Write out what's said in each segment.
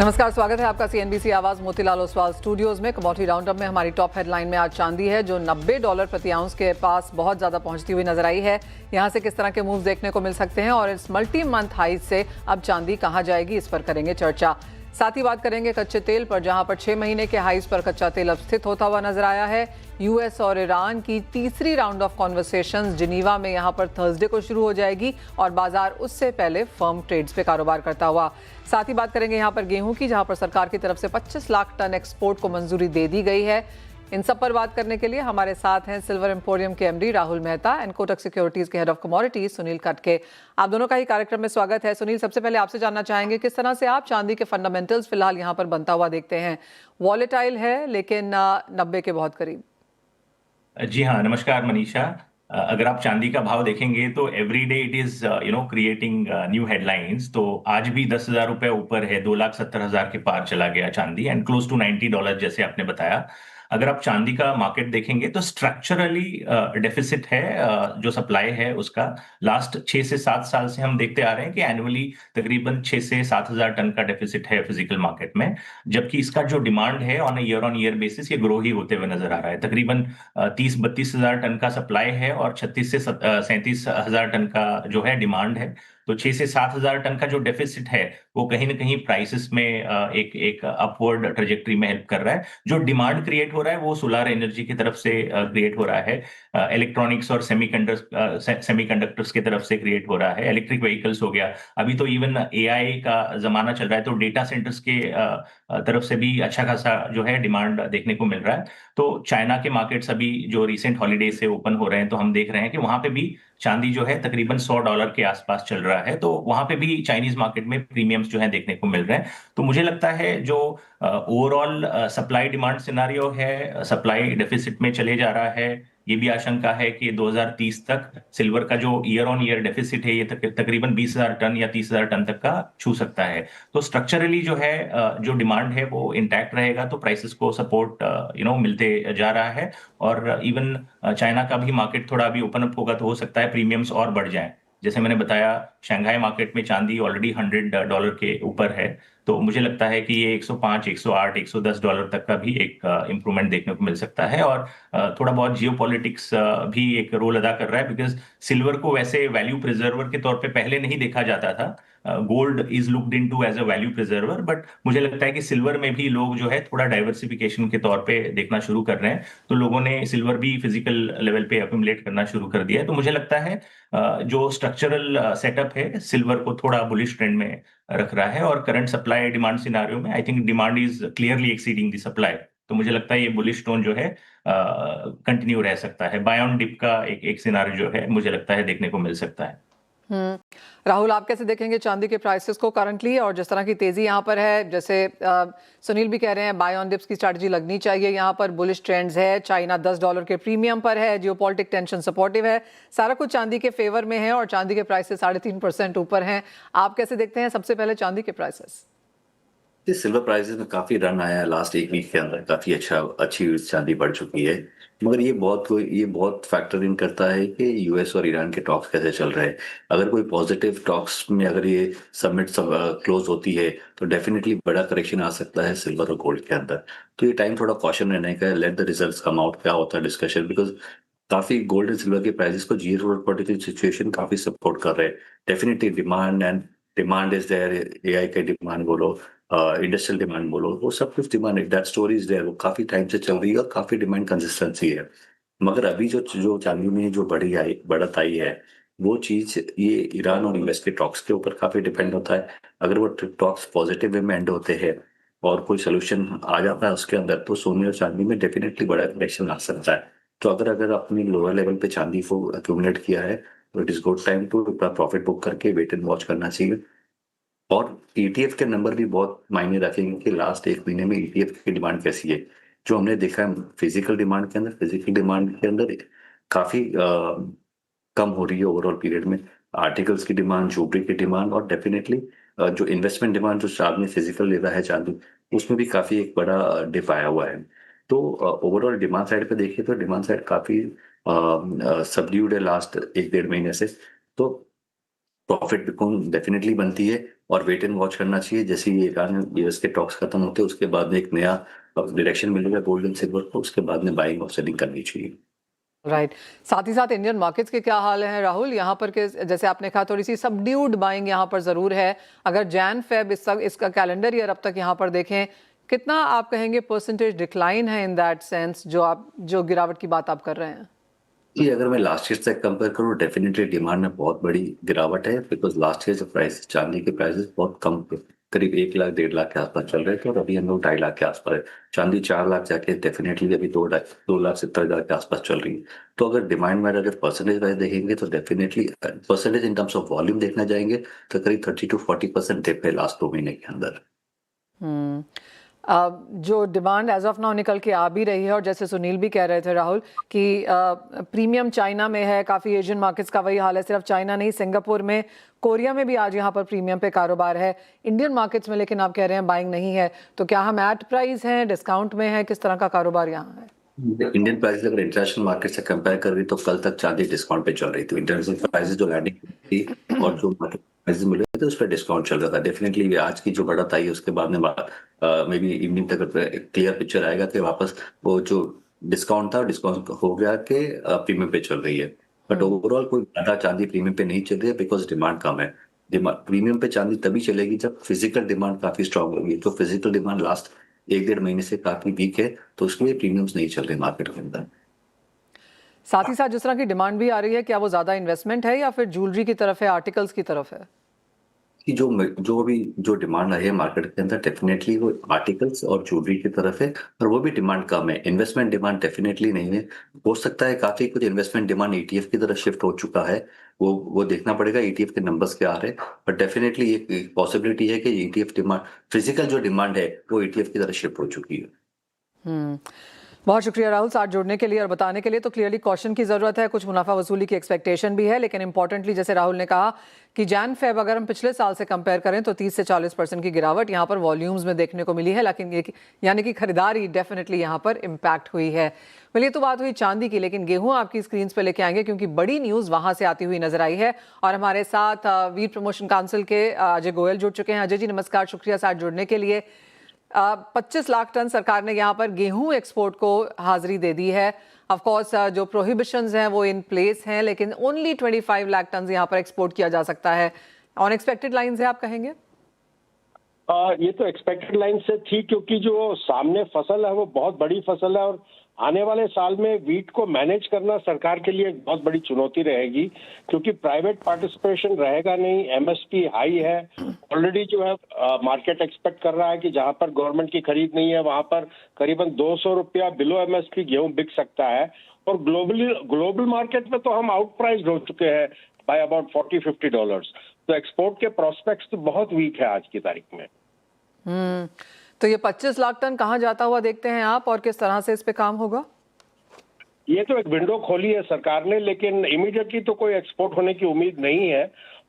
नमस्कार, स्वागत है आपका सीएनबीसी आवाज मोतीलाल ओसवाल स्टूडियोज में। कमोडिटी राउंडअप में हमारी टॉप हेडलाइन में आज चांदी है जो $90 प्रति आउंस के पास बहुत ज्यादा पहुंचती हुई नजर आई है। यहां से किस तरह के मूव देखने को मिल सकते हैं और इस मल्टी मंथ हाई से अब चांदी कहां जाएगी, इस पर करेंगे चर्चा। साथ ही बात करेंगे कच्चे तेल पर, जहां पर 6 महीने के हाईज पर कच्चा तेल अब स्थित होता हुआ नजर आया है। यूएस और ईरान की तीसरी राउंड ऑफ कॉन्वर्सेशंस जिनीवा में यहां पर थर्सडे को शुरू हो जाएगी और बाजार उससे पहले फर्म ट्रेड्स पे कारोबार करता हुआ। साथ ही बात करेंगे यहां पर गेहूं की, जहां पर सरकार की तरफ से 25 लाख टन एक्सपोर्ट को मंजूरी दे दी गई है। इन सब पर बात करने के लिए हमारे साथ हैं सिल्वर एम्पोरियम के MD Rahul Mehta and Kotak securities के हेड ऑफ कमोडिटीज सुनील खटके। आप दोनों का ही कार्यक्रम में स्वागत है। सुनील, सबसे पहले आपसे जानना चाहेंगे किस तरह से आप चांदी के फंडामेंटल्स फिलहाल यहाँ पर बनता हुआ देखते हैं। वॉलेटाइल है लेकिन 90 के बहुत करीब। जी हाँ, नमस्कार मनीषा। अगर आप चांदी का भाव देखेंगे तो every day it is creating new headlines. तो आज भी 10,000 रुपए ऊपर है, 2,70,000 के पार चला गया चांदी एंड क्लोज टू $90 जैसे आपने बताया। अगर आप चांदी का मार्केट देखेंगे तो स्ट्रक्चरली डेफिसिट है, जो सप्लाई है उसका। लास्ट 6 से 7 साल से हम देखते आ रहे हैं कि एनुअली तकरीबन 6 से 7,000 टन का डेफिसिट है फिजिकल मार्केट में, जबकि इसका जो डिमांड है ऑन ईयर बेसिस ये ग्रो ही होते हुए नजर आ रहा है। तकरीबन 30-32 हजार टन का सप्लाई है और 36 से 37 हजार टन का जो है डिमांड है। तो 6 से 7 हजार टन का जो डेफिसिट है वो कहीं ना कहीं प्राइसेस में एक अपवर्ड ट्रेजेक्टरी में हेल्प कर रहा है। जो डिमांड क्रिएट हो रहा है वो सोलर एनर्जी की तरफ से क्रिएट हो रहा है, इलेक्ट्रॉनिक्स और सेमीकंडक्टर्स की तरफ से क्रिएट हो रहा है, इलेक्ट्रिक व्हीकल्स हो गया। अभी तो इवन एआई का जमाना चल रहा है, तो डेटा सेंटर्स के तरफ से भी अच्छा खासा जो है डिमांड देखने को मिल रहा है। तो चाइना के मार्केट्स अभी जो रिसेंट हॉलीडे से ओपन हो रहे हैं, तो हम देख रहे हैं कि वहां पे भी चांदी जो है तकरीबन $100 के आसपास चल रहा है। तो वहां पे भी चाइनीज मार्केट में प्रीमियम्स जो है देखने को मिल रहे हैं। तो मुझे लगता है जो ओवरऑल सप्लाई डिमांड सिनारियो है, सप्लाई डेफिसिट में चले जा रहा है। ये भी आशंका है कि 2030 तक सिल्वर का जो ईयर डेफिसिट है ये तकरीबन 20,000 टन या 30,000 टन तक का छू सकता है। तो स्ट्रक्चरली जो है जो डिमांड है वो इंटैक्ट रहेगा, तो प्राइसेस को सपोर्ट मिलते जा रहा है। और इवन चाइना का भी मार्केट थोड़ा अभी ओपन अप होगा तो हो सकता है प्रीमियम्स और बढ़ जाएं। जैसे मैंने बताया, शंघाई मार्केट में चांदी ऑलरेडी $100 के ऊपर है। तो मुझे लगता है कि ये 105, 108, $110 तक का भी एक इंप्रूवमेंट देखने को मिल सकता है। और थोड़ा बहुत जियोपॉलिटिक्स भी एक रोल अदा कर रहा है, बिकॉज सिल्वर को वैसे वैल्यू प्रिजर्वर के तौर पे पहले नहीं देखा जाता था। Gold is looked into as a value preserver, but मुझे लगता है कि सिल्वर में भी लोग जो है थोड़ा डाइवर्सिफिकेशन के तौर पे देखना शुरू कर रहे हैं। तो लोगों ने सिल्वर भी फिजिकल लेवल पे अक्यूमुलेट करना शुरू कर दिया है। तो मुझे लगता है जो स्ट्रक्चरल सेटअप है सिल्वर को थोड़ा बुलिश ट्रेंड में रख रहा है। और करंट सप्लाई डिमांड सिनारियो में I think demand is clearly exceeding the supply. तो मुझे लगता है ये बुलिश टोन जो है कंटिन्यू रह सकता है। बाय ऑन डिप का एक सिनारियो जो है मुझे लगता है देखने को मिल सकता है। राहुल, आप कैसे देखेंगे चांदी के प्राइसेस को करंटली, और जिस तरह की तेजी यहाँ पर है, जैसे सुनील भी कह रहे हैं बाय ऑन डिप्स की स्ट्रैटेजी लगनी चाहिए। यहाँ पर बुलिश ट्रेंड्स है, चाइना $10 के प्रीमियम पर है, जियोपॉलिटिक टेंशन सपोर्टिव है, सारा कुछ चांदी के फेवर में है और चांदी के प्राइसेस 3.5% ऊपर हैं। आप कैसे देखते हैं सबसे पहले चांदी के प्राइसेस? सिल्वर प्राइसेस में काफी रन आया है लास्ट एक वीक के अंदर, काफी अच्छी चांदी बढ़ चुकी है। मगर ये बहुत फैक्टर इन करता है कि यूएस और ईरान के टॉक्स कैसे चल रहे हैं। अगर कोई पॉजिटिव टॉक्स में अगर ये समिट क्लोज होती है तो डेफिनेटली बड़ा करेक्शन आ सकता है सिल्वर और गोल्ड के अंदर। तो ये टाइम थोड़ा कॉशन रहने का है, let the results come out, क्या होता है डिस्कशन, बिकॉज काफी गोल्ड एंड सिल्वर के प्राइसेस को जियो पॉलिटिकल सिचुएशन काफी सपोर्ट कर रहे हैं। Definitely demand is there, AI का डिमांड बोलो, इंडस्ट्रियल डिमांड बोलो, वो सब कुछ डिमांड है, दैट स्टोरी इज देयर, वो काफी टाइम से चल रही है और काफी डिमांड कंसिस्टेंसी है। मगर अभी जो चांदी में जो बढ़त आई है वो चीज ये ईरान और यूएस के टॉक्स के ऊपर काफी डिपेंड होता है। अगर वो टॉक्स पॉजिटिव वे में एंड होते हैं और कोई सोल्यूशन आ जाता है उसके अंदर, तो सोने और चांदी में डेफिनेटली बड़ा करेक्शन आ सकता है। तो अगर अपनी लोअर लेवल पे चांदी को अक्यूमुलेट किया है तो it is good time to profit book करके वेट एंड वॉच करना चाहिए। और ईटीएफ के नंबर भी बहुत मायने रखेंगे कि लास्ट एक महीने में ईटीएफ की डिमांड कैसी है। जो हमने देखा है फिजिकल डिमांड के अंदर काफी कम हो रही है ओवरऑल पीरियड में। आर्टिकल्स की डिमांड, ज्वेलरी की डिमांड और डेफिनेटली जो इन्वेस्टमेंट डिमांड जो आदमी फिजिकल ले रहा है चांदी, उसमें भी काफी एक बड़ा डिप आया हुआ है। तो ओवरऑल डिमांड साइड पे देखिए तो डिमांड साइड काफी सबड्यूड है लास्ट 1-1.5 महीने से। तो प्रॉफिट बुकिंग डेफिनेटली बनती है और वेट एंड वॉच करना चाहिए। जैसे ये ईरान यूएस के टॉक्स खत्म होते हैं उसके बाद में एक नया डायरेक्शन मिलेगा गोल्ड एंड सिल्वर को, उसके बाद में बाइंग और सेलिंग करनी चाहिए। राइट। साथ ही साथ इंडियन मार्केट्स के क्या हाल है राहुल? यहाँ पर के जैसे आपने कहा थोड़ी सी सबड्यूड बाइंग यहाँ पर जरूर है। अगर जैन फेब इसका कैलेंडर ईयर अब तक यहाँ पर देखें, कितना आप कहेंगे परसेंटेज डिक्लाइन है इन दैट सेंस, जो गिरावट की बात आप कर रहे हैं? जी, अगर मैं लास्ट ईयर से कंपेयर करूँ डेफिनेटली डिमांड में बहुत बड़ी गिरावट है, बिकॉज लास्ट ईयर जो प्राइस चांदी के प्राइसेस बहुत कम थे, करीब 1 लाख 1.5 लाख के आसपास चल रहे थे और अभी हम लोग 2.5 लाख के आसपास है। चांदी 4 लाख जाके डेफिनेटली अभी 2 लाख 70 हज़ार के आसपास चल रही है। तो अगर डिमांड में अगर परसेंटेज वाइज देखेंगे तो definitely percentage in terms of volume देखना जाएंगे तो करीब 30 to 40% डिप है लास्ट 2 महीने के अंदर। जो डिमांड एज ऑफ नाउ निकल के आ भी रही है, और जैसे सुनील भी कह रहे थे राहुल कि प्रीमियम चाइना में है, काफ़ी एशियन मार्केट्स का वही हाल है, सिर्फ चाइना नहीं, सिंगापुर में, कोरिया में भी आज यहाँ पर प्रीमियम पे कारोबार है। इंडियन मार्केट्स में लेकिन आप कह रहे हैं बाइंग नहीं है, तो क्या हम एट प्राइस हैं, डिस्काउंट में है, किस तरह का कारोबार यहाँ है? इंडियन प्राइस अगर इंटरनेशनल मार्केट से कंपेयर कर रही तो कल तक चांदी डिस्काउंट पे चल रही थी। इंटरनेशनल प्राइसेस जो लैंडिंग थी और जो मार्केट प्राइसेस मिले थे उस पर डिस्काउंट चल रहा था। डेफिनेटली आज की जो बढ़त आई है उसके बाद में मे बी इवनिंग तक क्लियर पिक्चर आएगा कि वापस वो जो डिस्काउंट था डिस्काउंट हो गया कि प्रीमियम पे चल रही है। बट ओवरऑल कोई ज्यादा चांदी प्रीमियम पे नहीं चल रही है बिकॉज डिमांड कम है। प्रीमियम पे चांदी तभी चलेगी जब फिजिकल डिमांड काफी स्ट्रांग होगी। तो फिजिकल डिमांड लास्ट 1-1.5 महीने से काफी वीक है, तो उसके लिए प्रीमियम्स नहीं चल रहे मार्केट के अंदर। साथ ही साथ जिस तरह की डिमांड भी आ रही है, क्या वो ज़्यादा इन्वेस्टमेंट है या फिर ज्वेलरी की तरफ है, आर्टिकल्स की तरफ है? कि जो डिमांड आई है मार्केट के अंदर डेफिनेटली वो आर्टिकल्स और ज्वेलरी की तरफ है, और वो भी डिमांड कम है। इन्वेस्टमेंट डिमांड डेफिनेटली नहीं है। हो सकता है काफी कुछ इन्वेस्टमेंट डिमांड ईटीएफ की तरफ शिफ्ट हो चुका है, वो देखना पड़ेगा ईटीएफ के नंबर्स क्या आ रहे हैं। बट डेफिनेटली एक पॉसिबिलिटी है कि ईटीएफ डिमांड, फिजिकल जो डिमांड है वो ईटीएफ की तरफ शिफ्ट हो चुकी है। बहुत शुक्रिया राहुल साथ जुड़ने के लिए और बताने के लिए। तो क्लियरली कॉशन की जरूरत है, कुछ मुनाफा वसूली की एक्सपेक्टेशन भी है, लेकिन इंपॉर्टेंटली जैसे राहुल ने कहा कि जैन फेब अगर हम पिछले साल से कंपेयर करें तो 30 से 40% की गिरावट यहाँ पर वॉल्यूम्स में देखने को मिली है, लेकिन ये यानी कि खरीदारी डेफिनेटली यहाँ पर इम्पैक्ट हुई है। ये तो बात हुई चांदी की, लेकिन गेहूं आपकी स्क्रीन पर लेके आएंगे क्योंकि बड़ी न्यूज वहां से आती हुई नजर आई है। और हमारे साथ वीर प्रमोशन काउंसिल के अजय गोयल जुड़ चुके हैं। अजय जी नमस्कार, शुक्रिया साथ जुड़ने के लिए। 25 लाख टन सरकार ने यहाँ पर गेहूं एक्सपोर्ट को हाजिरी दे दी है। ऑफ कोर्स जो प्रोहिबिशंस हैं वो इन प्लेस हैं, लेकिन ओनली 25 लाख टन यहाँ पर एक्सपोर्ट किया जा सकता है। अनएक्सपेक्टेड लाइन है आप कहेंगे? ये तो एक्सपेक्टेड लाइन से थी, क्योंकि जो सामने फसल है वो बहुत बड़ी फसल है, और आने वाले साल में वीट को मैनेज करना सरकार के लिए एक बहुत बड़ी चुनौती रहेगी, क्योंकि प्राइवेट पार्टिसिपेशन रहेगा नहीं, एमएसपी हाई है। ऑलरेडी जो है मार्केट एक्सपेक्ट कर रहा है कि जहां पर गवर्नमेंट की खरीद नहीं है वहां पर करीबन 200 रुपया बिलो एमएसपी गेहूं बिक सकता है। और ग्लोबल मार्केट में तो हम आउट प्राइस्ड हो चुके हैं बाय अबाउट $40-50। तो एक्सपोर्ट के प्रोस्पेक्ट्स तो बहुत वीक है आज की तारीख में। तो ये 25 लाख टन कहाँ जाता हुआ देखते हैं आप, और किस तरह से इस पे काम होगा? ये तो एक विंडो खोली है सरकार ने, लेकिन इमीडिएटली तो कोई एक्सपोर्ट होने की उम्मीद नहीं है।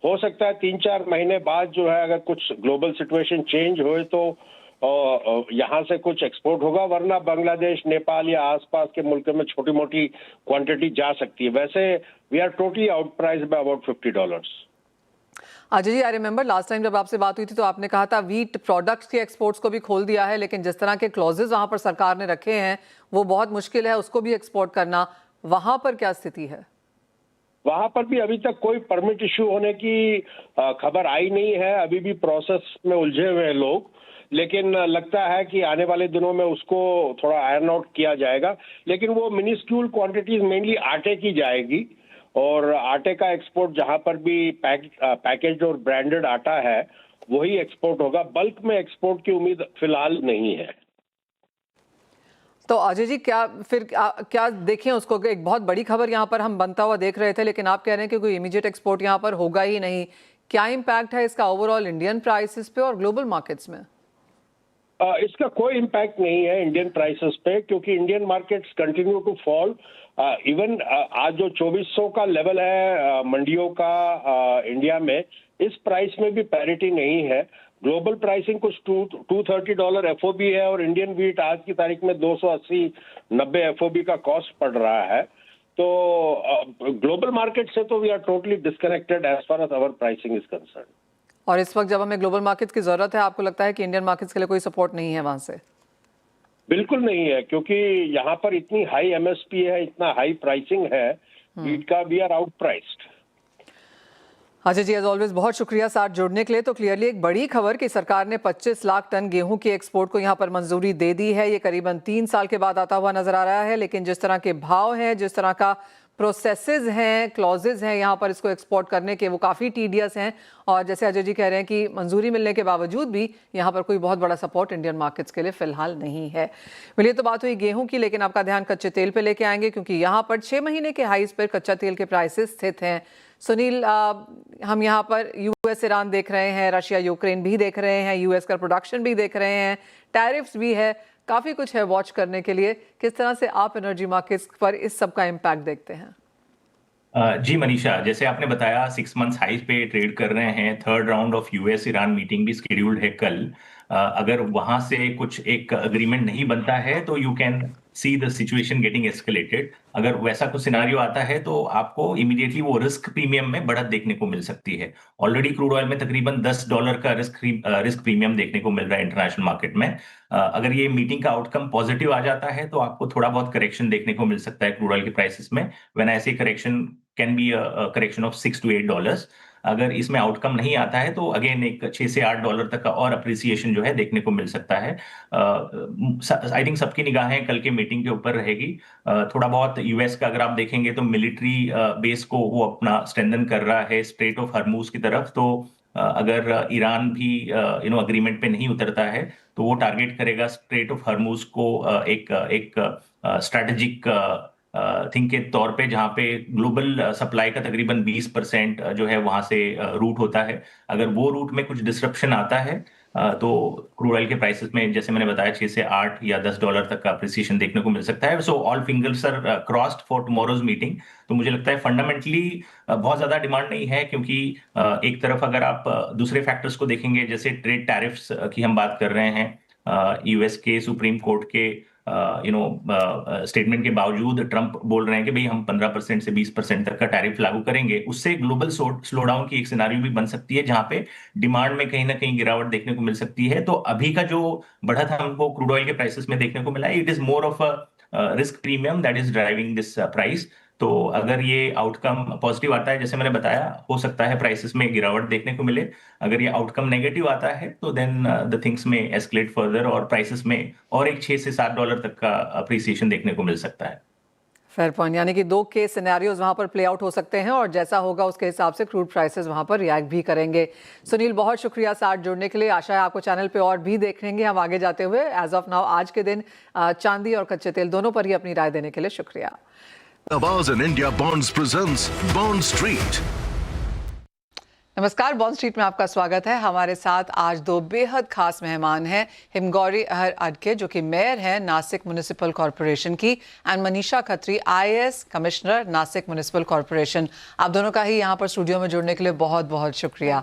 हो सकता है 3-4 महीने बाद जो है अगर कुछ ग्लोबल सिचुएशन चेंज होए तो यहाँ से कुछ एक्सपोर्ट होगा, वरना बांग्लादेश, नेपाल या आसपास के मुल्क में छोटी मोटी क्वांटिटी जा सकती है। वैसे we are totally out price by about $50। Ajay ji, I remember last time जब आपसे बात हुई थी तो आपने कहा था वीट प्रोडक्ट्स के एक्सपोर्ट्स को भी खोल दिया है, लेकिन जिस तरह के क्लॉजेज वहां पर सरकार ने रखे हैं वो बहुत मुश्किल है उसको भी एक्सपोर्ट करना। वहां पर क्या स्थिति है? वहां पर भी अभी तक कोई परमिट इश्यू होने की खबर आई नहीं है। अभी भी प्रोसेस में उलझे हुए हैं लोग, लेकिन लगता है कि आने वाले दिनों में उसको थोड़ा आयरन आउट किया जाएगा। लेकिन वो मिनिस्क्यूल क्वांटिटीज मेनली आटे की जाएगी, और आटे का एक्सपोर्ट जहां पर भी पैकेज और ब्रांडेड आटा है वही एक्सपोर्ट होगा। बल्क में एक्सपोर्ट की उम्मीद फिलहाल नहीं है। तो अजय जी क्या देखें उसको? एक बहुत बड़ी खबर यहाँ पर हम बनता हुआ देख रहे थे, लेकिन आप कह रहे हैं कि कोई इमीडिएट एक्सपोर्ट यहाँ पर होगा ही नहीं। क्या इम्पैक्ट है इसका ओवरऑल इंडियन प्राइसेस पे और ग्लोबल मार्केट्स में? इसका कोई इम्पैक्ट नहीं है इंडियन प्राइसेस पे, क्योंकि Indian markets continue to fall. Even आज जो 2400 का लेवल है मंडियों का इंडिया में, इस प्राइस में भी पैरिटी नहीं है। ग्लोबल प्राइसिंग कुछ $230 एफओबी है, और इंडियन वीट आज की तारीख में 280-90 एफओबी का कॉस्ट पड़ रहा है। तो ग्लोबल मार्केट से तो we are totally disconnected as far as our pricing is concern. और इस वक्त जब हमें ग्लोबल मार्केट्स की जरूरत है, आपको लगता है कि इंडियन मार्केट्स के लिए कोई सपोर्ट नहीं है वहां से? बिल्कुल नहीं है, क्योंकि यहाँ पर इतनी हाई एमएसपी है, इतना हाई प्राइसिंग है वीट का, we are outpriced. Ajay ji, as always बहुत शुक्रिया साथ जुड़ने के लिए। तो क्लियरली एक बड़ी खबर कि सरकार ने 25 लाख टन गेहूं के एक्सपोर्ट को यहां पर मंजूरी दे दी है। ये करीबन 3 साल के बाद आता हुआ नजर आ रहा है, लेकिन जिस तरह के भाव हैं, जिस तरह का प्रोसेसेस हैं, क्लॉजेज हैं यहाँ पर इसको एक्सपोर्ट करने के, वो काफ़ी टीडियस हैं। और जैसे अजय जी कह रहे हैं कि मंजूरी मिलने के बावजूद भी यहाँ पर कोई बहुत बड़ा सपोर्ट इंडियन मार्केट्स के लिए फिलहाल नहीं है। मिलिए तो बात हुई गेहूं की, लेकिन आपका ध्यान कच्चे तेल पे लेके आएंगे, क्योंकि यहाँ पर 6 महीने के हाईज पर कच्चा तेल के प्राइसेस स्थित हैं। सुनील, हम यहाँ पर यूएस ईरान देख रहे हैं, रशिया यूक्रेन भी देख रहे हैं, यूएस का प्रोडक्शन भी देख रहे हैं, टैरिफ्स भी है, काफ़ी कुछ है वॉच करने के लिए। किस तरह से आप एनर्जी मार्केट्स पर इस सब का इम्पैक्ट देखते हैं? जी मनीषा, जैसे आपने बताया 6 मंथ्स हाई पे ट्रेड कर रहे हैं। Third round of US Iran meeting भी शेड्यूल्ड है कल। अगर वहां से कुछ एक अग्रीमेंट नहीं बनता है तो you can see the situation getting escalated. अगर वैसा कुछ सिनारियो आता है तो आपको इमीडिएटली वो रिस्क प्रीमियम में बढ़त देखने को मिल सकती है। ऑलरेडी क्रूड ऑयल में तकरीबन $10 का रिस्क प्रीमियम देखने को मिल रहा है इंटरनेशनल मार्केट में। अगर ये मीटिंग का आउटकम पॉजिटिव आ जाता है तो आपको थोड़ा बहुत करेक्शन देखने को मिल सकता है क्रूड ऑयल के प्राइसेस में। व्हेन ऐसे correction can be a correction of $6 to $8। अगर इसमें आउटकम नहीं आता है तो अगेन एक $6 से $8 तक का और अप्रिसिएशन जो है देखने को मिल सकता है। आई थिंक सबकी निगाहें कल के मीटिंग के ऊपर रहेगी। थोड़ा बहुत यूएस का अगर आप देखेंगे तो मिलिट्री बेस को वो अपना स्ट्रेंथन कर रहा है स्ट्रेट ऑफ हर्मूज की तरफ। तो अगर ईरान भी अग्रीमेंट पे नहीं उतरता है तो वो टारगेट करेगा स्ट्रेट ऑफ हर्मूज को एक स्ट्रैटेजिक थिंग के तौर पे, जहां पे ग्लोबल सप्लाई का तकरीबन 20% जो है वहां से रूट होता है। अगर वो रूट में कुछ डिसरप्शन आता है तो क्रूड ऑयल के प्राइसेस में, जैसे मैंने बताया, 6 से 8 या $10 तक का अप्रिसिएशन देखने को मिल सकता है। So all fingers are crossed for tomorrow's meeting. तो मुझे लगता है फंडामेंटली बहुत ज्यादा डिमांड नहीं है, क्योंकि एक तरफ अगर आप दूसरे फैक्टर्स को देखेंगे, जैसे ट्रेड टैरिफ्स की हम बात कर रहे हैं, यूएस के सुप्रीम कोर्ट के स्टेटमेंट के बावजूद ट्रंप बोल रहे हैं कि भाई हम 15% से 20% तक का टैरिफ लागू करेंगे। उससे ग्लोबल स्लो डाउन की एक सिनारियो भी बन सकती है, जहां पे डिमांड में कहीं ना कहीं गिरावट देखने को मिल सकती है। तो अभी का जो बढ़त हमको क्रूड ऑयल के प्राइसेस में देखने को मिला है, it is more of a risk premium that is driving this price. तो अगर ये आउटकम पॉजिटिव आता है, जैसे मैंने बताया, हो सकता है प्राइसेस में गिरावट देखने को मिले। अगर ये आउटकम नेगेटिव आता है तो देन द थिंग्स में एस्केलेट फर्दर और प्राइसेस में और एक $6 से $7 तक का अप्रिसिएशन देखने को मिल सकता है। फेयर पॉइंट, यानी कि 2 केस सिनेरियोज वहां पर प्ले आउट हो सकते हैं और जैसा होगा उसके हिसाब से क्रूड प्राइसेस वहां पर रिएक्ट भी करेंगे। सुनील, बहुत शुक्रिया साथ जुड़ने के लिए। आशा है आपको चैनल पे और भी देखेंगे हम आगे जाते हुए। एज ऑफ नाउ आज के दिन चांदी और कच्चे तेल दोनों पर ही अपनी राय देने के लिए शुक्रिया। Awaaz and India Bonds presents Bond Street. नमस्कार, बॉन्ड स्ट्रीट में आपका स्वागत है। हमारे साथ आज 2 बेहद खास मेहमान हैं। हिमगौरी अहर अडके, जो कि मेयर हैं नासिक म्युनिसिपल कॉरपोरेशन की, and Manisha Khatri, IAS commissioner Nashik municipal corporation. आप दोनों का ही यहाँ पर स्टूडियो में जुड़ने के लिए बहुत बहुत शुक्रिया।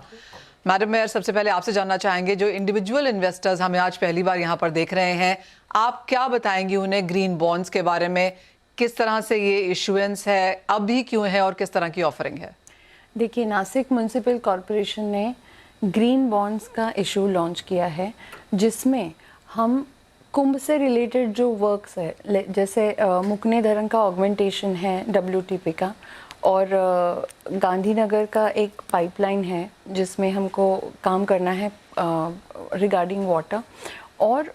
मैडम मेयर, सबसे पहले आपसे जानना चाहेंगे, जो इंडिविजुअल इन्वेस्टर्स हमें आज पहली बार यहाँ पर देख रहे हैं, आप क्या बताएंगी उन्हें ग्रीन बॉन्ड्स के बारे में? किस तरह से ये इशुएंस है, अभी क्यों है और किस तरह की ऑफरिंग है? देखिए, नासिक म्युनिसिपल कॉरपोरेशन ने ग्रीन बॉन्ड्स का इशू लॉन्च किया है, जिसमें हम कुंभ से रिलेटेड जो वर्क्स है, जैसे मुकने का ऑगमेंटेशन है WTP का, और गांधीनगर का एक पाइपलाइन है जिसमें हमको काम करना है रिगार्डिंग वाटर, और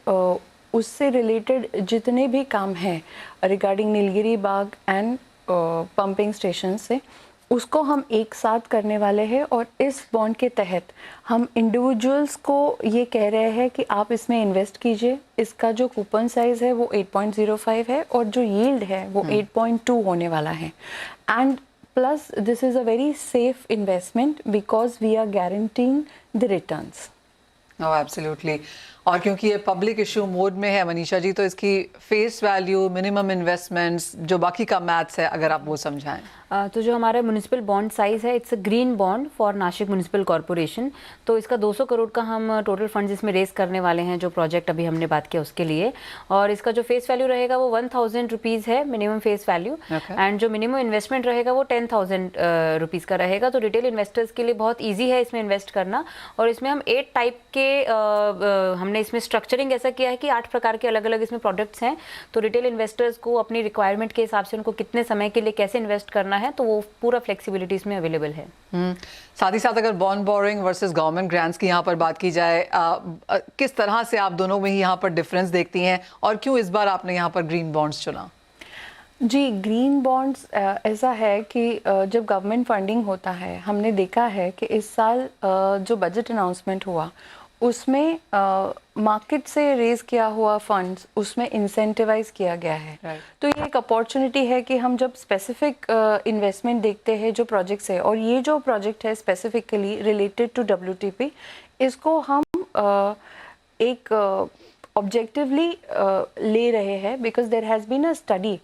उससे रिलेटेड जितने भी काम हैं regarding Nilgiri Bagh and pumping station से, उसको हम एक साथ करने वाले हैं। और इस बॉन्ड के तहत हम इंडिविजुअल्स को ये कह रहे हैं कि आप इसमें इन्वेस्ट कीजिए। इसका जो कूपन साइज है वो 8.05 है और जो यील्ड है वो 8.2 होने वाला है। And plus this is a very safe investment because we are guaranteeing the returns. Oh absolutely. और क्योंकि ये पब्लिक इशू मोड में है मनीषा जी, तो इसकी फेस वैल्यू, मिनिमम इन्वेस्टमेंट्स, जो बाकी का मैथ्स है, अगर आप वो समझाएं। तो जो हमारा म्युनिसिपल बॉन्ड साइज़ है, it's a green bond for Nashik municipal corporation. तो इसका 200 करोड़ का हम टोटल फंड्स इसमें रेस करने वाले हैं, जो प्रोजेक्ट अभी हमने बात किया उसके लिए। और इसका जो फेस वैल्यू रहेगा वो 1000 रुपीज़ है मिनिमम फेस वैल्यू, एंड जो मिनिमम इन्वेस्टमेंट रहेगा वो 10,000 रुपीज़ का रहेगा। तो रिटेल इन्वेस्टर्स के लिए बहुत ईजी है इसमें इन्वेस्ट करना। और इसमें हम 8 टाइप के हमने इसमें स्ट्रक्चरिंग ऐसा किया है कि 8 प्रकार के अलग अलग इसमें प्रोडक्ट्स हैं। तो रिटेल इन्वेस्टर्स को अपनी रिक्वायरमेंट के हिसाब से उनको कितने समय के लिए कैसे इन्वेस्ट करना है, तो वो पूरा फ्लेक्सिबिलिटी इसमें अवेलेबल है। साथ ही साथ अगर bond boring versus government grants की यहाँ पर बात की जाए, किस तरह से आप दोनों में ही यहाँ पर डिफरेंस देखती हैं, और क्यों इस बार आपने यहाँ पर ग्रीन बॉन्ड्स चुना? जी, ग्रीन बॉन्ड्स ऐसा है कि जब गवर्नमेंट फंडिंग होता है, हमने देखा है कि इस साल जो बजट अनाउंसमेंट हुआ उसमें मार्केट से रेज किया हुआ फंड्स उसमें इंसेंटिवाइज किया गया है। तो ये एक अपॉर्चुनिटी है कि हम जब स्पेसिफिक इन्वेस्टमेंट देखते हैं जो प्रोजेक्ट्स है, और ये जो प्रोजेक्ट है स्पेसिफिकली रिलेटेड टू WTP, इसको हम एक ऑब्जेक्टिवली ले रहे हैं, because there has been a study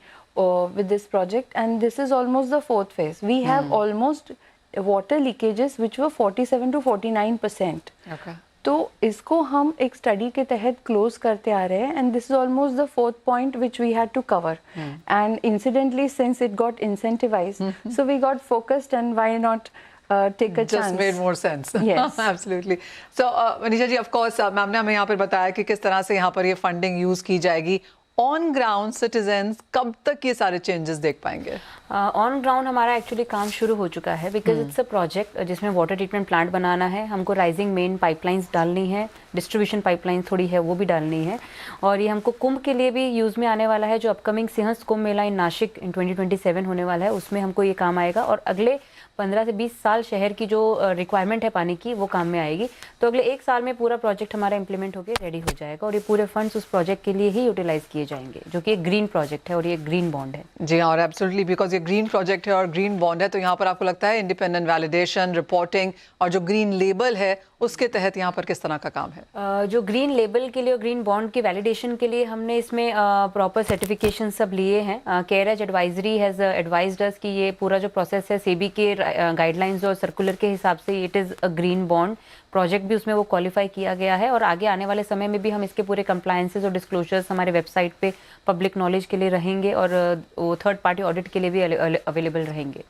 with this project, and this is almost the 4th phase. We have almost water leakages which were 47 to 49%. Okay. तो इसको हम एक स्टडी के तहत क्लोज करते आ रहे हैं, and this is almost the 4th point which we had to cover, and incidentally since it got incentivised, so we got focused, and why not take a chance. Just made more sense. Yes. Absolutely. So, Manisha ji, of course, ma'am ने हमें यहाँ पर बताया कि किस तरह से यहाँ पर ये फंडिंग यूज की जाएगी। ऑन ग्राउंड सिटीजन्स कब तक ये सारे चेंजेस देख पाएंगे? ऑन ग्राउंड हमारा एक्चुअली काम शुरू हो चुका है, बिकॉज इट्स अ प्रोजेक्ट जिसमें वाटर ट्रीटमेंट प्लांट बनाना है, हमको राइजिंग मेन पाइपलाइंस डालनी है, डिस्ट्रीब्यूशन पाइपलाइन थोड़ी है वो भी डालनी है, और ये हमको कुंभ के लिए भी यूज़ में आने वाला है। जो अपकमिंग सिंहस्थ कुंभ मेला इन नासिक इन 2027 होने वाला है, उसमें हमको ये काम आएगा, और अगले 15 से 20 साल शहर की जो रिक्वायरमेंट है पानी की वो काम में आएगी। तो अगले 1 साल में पूरा प्रोजेक्ट हमारा इम्प्लीमेंट होकर रेडी हो जाएगा, और ये पूरे फंड्स उस प्रोजेक्ट के लिए ही यूटिलाइज किए जाएंगे, जो कि एक ग्रीन प्रोजेक्ट है और ये ग्रीन बॉन्ड है। जी हाँ, और एब्सोल्युटली, बिकॉज ये ग्रीन प्रोजेक्ट है और ग्रीन बॉन्ड है, तो यहाँ पर आपको लगता है इंडिपेंडेंट वैलिडेशन, रिपोर्टिंग और जो ग्रीन लेबल है उसके तहत यहाँ पर किस तरह का काम है? जो ग्रीन लेबल के लिए और ग्रीन बॉन्ड की वैलिडेशन के लिए हमने इसमें प्रॉपर सर्टिफिकेशन सब लिए हैं। केयरएज एडवाइजरी हैज़ एडवाइज्ड अस कि ये पूरा जो प्रोसेस है सेबी के गाइडलाइंस और सर्कुलर के हिसाब से it is a green bond project भी उसमें वो क्वालिफाई किया गया है, और आगे आने वाले समय में भी हम इसके पूरे कंप्लायंसेस और डिस्क्लोजर्स हमारे वेबसाइट पे पब्लिक नॉलेज के लिए रहेंगे, और वो थर्ड पार्टी ऑडिट के लिए भी अवेलेबल रहेंगे।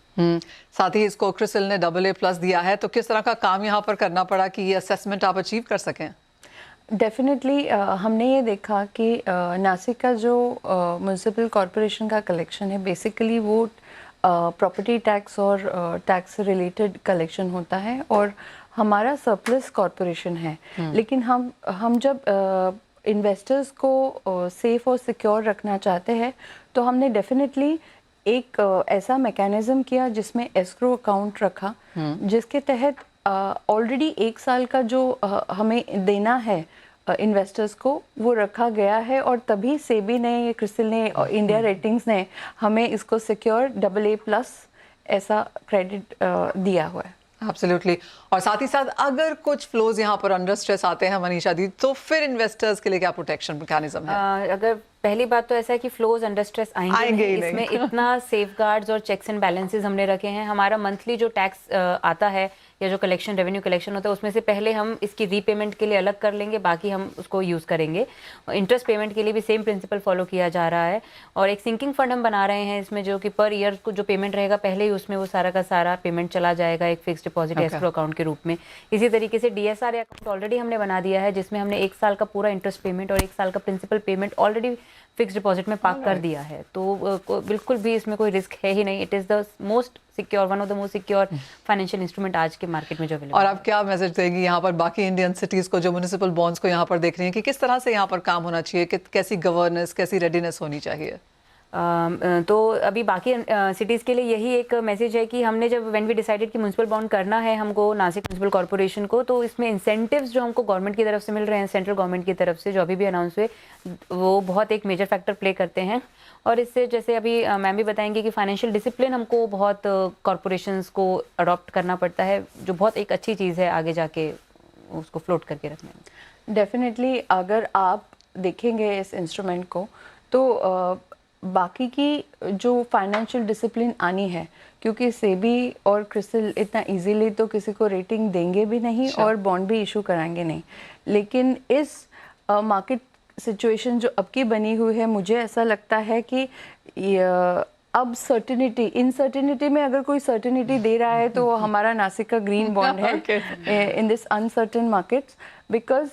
साथ ही इसको क्रिसिल ने AA+ दिया है, तो किस तरह का काम यहाँ पर करना पड़ा कि ये असेसमेंट आप अचीव कर सकें? डेफिनेटली हमने ये देखा कि नासिक का जो म्यूनिसिपल कॉरपोरेशन का कलेक्शन है, बेसिकली वो प्रॉपर्टी टैक्स और टैक्स रिलेटेड कलेक्शन होता है, और हमारा सरप्लस कॉरपोरेशन है। लेकिन हम जब इन्वेस्टर्स को सेफ और सिक्योर रखना चाहते हैं, तो हमने डेफिनेटली एक ऐसा मैकेनिज्म किया जिसमें एस्क्रो अकाउंट रखा, जिसके तहत ऑलरेडी 1 साल का जो हमें देना है इन्वेस्टर्स को वो रखा गया है, और तभी सेबी ने, क्रिसिल ने, इंडिया रेटिंग्स ने हमें इसको सिक्योर AA+ ऐसा क्रेडिट दिया हुआ है। एब्सोल्युटली। और साथ ही साथ अगर कुछ फ्लोज यहाँ पर अंडर स्ट्रेस आते हैं मनीषा दी, तो फिर इन्वेस्टर्स के लिए क्या प्रोटेक्शन मैकेनिज्म है? अगर पहली बात तो ऐसा है कि फ्लोज अंडर स्ट्रेस आएंगे ही नहीं। इसमें इतना सेफगार्ड्स और चेक्स एंड बैलेंसेस हमने रखे हैं। हमारा मंथली जो टैक्स आता है या जो कलेक्शन रेवेन्यू कलेक्शन होता है, उसमें से पहले हम इसकी रीपेमेंट के लिए अलग कर लेंगे, बाकी हम उसको यूज़ करेंगे। इंटरेस्ट पेमेंट के लिए भी सेम प्रिंसिपल फॉलो किया जा रहा है, और एक सिंकिंग फंड हम बना रहे हैं इसमें, जो कि पर ईयर को जो पेमेंट रहेगा पहले ही उसमें वो सारा का सारा पेमेंट चला जाएगा एक फिक्स डिपॉजिट एस्क्रो अकाउंट के रूप में। इसी तरीके से DSR अकाउंट ऑलरेडी हमने बना दिया है, जिसमें हमने 1 साल का पूरा इंटरेस्ट पेमेंट और 1 साल का principal payment already fix deposit में पार्क कर दिया है। तो बिल्कुल भी इसमें कोई रिस्क है ही नहीं। It is the most secure, one of the most secure financial instrument आज के मार्केट में जो अवेलेबल। और आप क्या मैसेज देंगी यहाँ पर बाकी इंडियन सिटीज़ को जो म्युनिसिपल बॉन्ड्स को यहाँ पर देख रही हैं कि किस तरह से यहाँ पर काम होना चाहिए, कि कैसी गवर्नेंस, कैसी रेडीनेस होनी चाहिए? तो अभी बाकी सिटीज़ के लिए यही एक मैसेज है कि हमने जब व्हेन वी डिसाइडेड कि म्यूनिसिपल बॉन्ड करना है हमको नासिक म्यूनिसिपल कॉर्पोरेशन को, तो इसमें इंसेंटिव्स जो हमको गवर्नमेंट की तरफ से मिल रहे हैं, सेंट्रल गवर्नमेंट की तरफ से जो अभी भी अनाउंस हुए, वो बहुत एक मेजर फैक्टर प्ले करते हैं। और इससे जैसे अभी मैम भी बताएंगे कि फाइनेंशियल डिसिप्लिन हमको बहुत कॉर्पोरेशंस को अडॉप्ट करना पड़ता है, जो बहुत एक अच्छी चीज़ है आगे जाके उसको फ्लोट करके रखने में। डेफिनेटली अगर आप देखेंगे इस इंस्ट्रूमेंट को तो बाकी की जो फाइनेंशियल डिसिप्लिन आनी है, क्योंकि सेबी और क्रिसिल इतना इजीली तो किसी को रेटिंग देंगे भी नहीं और बॉन्ड भी इशू कराएंगे नहीं, लेकिन इस मार्केट सिचुएशन जो अब की बनी हुई है, मुझे ऐसा लगता है कि अब सर्टिनिटी, इनसर्टिनिटी में अगर कोई सर्टिनिटी दे रहा है तो वो हमारा नासिक का ग्रीन बॉन्ड है in this uncertain markets, because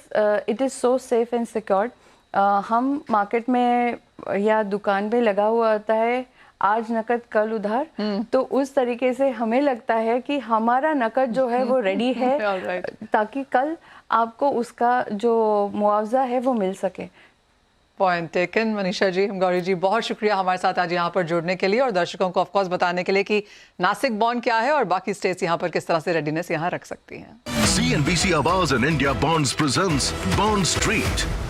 it is so safe and secured. हम मार्केट में या दुकान पे लगा हुआ होता है आज नकद कल उधार, तो उस तरीके से हमें लगता है कि हमारा नकद जो है वो रेडी है ताकि कल आपको उसका जो मुआवजा है वो मिल सके। Point taken Manisha ji. गौरी जी, बहुत शुक्रिया हमारे साथ आज यहाँ पर जुड़ने के लिए और दर्शकों को ऑफकोर्स बताने के लिए कि नासिक बॉन्ड क्या है और बाकी स्टेट्स यहाँ पर किस तरह से रेडीनेस यहाँ रख सकती हैं। CNBC Awaaz and India Bonds presents Bond Street.